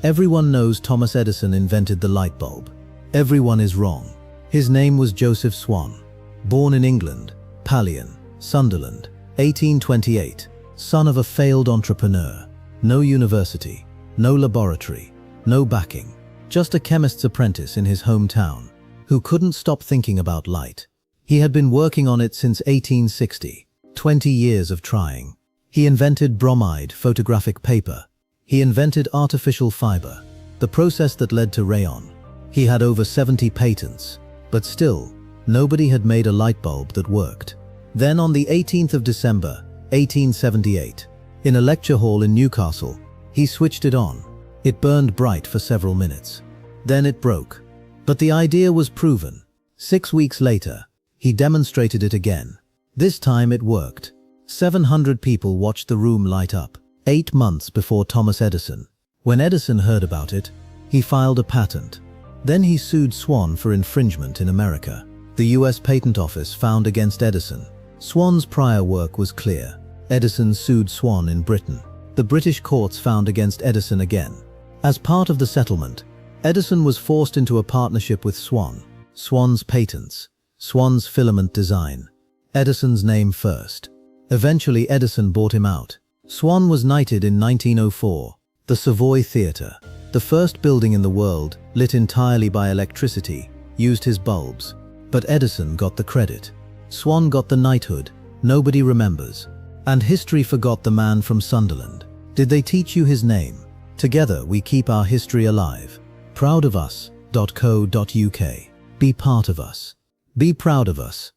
Everyone knows Thomas Edison invented the light bulb. Everyone is wrong. His name was Joseph Swan. Born in England, Pallion, Sunderland, 1828. Son of a failed entrepreneur. No university, no laboratory, no backing. Just a chemist's apprentice in his hometown, who couldn't stop thinking about light. He had been working on it since 1860. 20 years of trying. He invented bromide photographic paper. He invented artificial fiber, the process that led to rayon. He had over 70 patents, but still, nobody had made a light bulb that worked. Then on the 18th of December, 1878, in a lecture hall in Newcastle, he switched it on. It burned bright for several minutes. Then it broke. But the idea was proven. 6 weeks later, he demonstrated it again. This time it worked. 700 people watched the room light up. 8 months before Thomas Edison. When Edison heard about it, he filed a patent. Then he sued Swan for infringement in America. The US Patent Office found against Edison. Swan's prior work was clear. Edison sued Swan in Britain. The British courts found against Edison again. As part of the settlement, Edison was forced into a partnership with Swan. Swan's patents, Swan's filament design, Edison's name first. Eventually Edison bought him out. Swan was knighted in 1904. The Savoy Theatre, the first building in the world lit entirely by electricity, used his bulbs. But Edison got the credit. Swan got the knighthood. Nobody remembers. And history forgot the man from Sunderland. Did they teach you his name? Together we keep our history alive. Proudofus.co.uk. Be part of us. Be proud of us.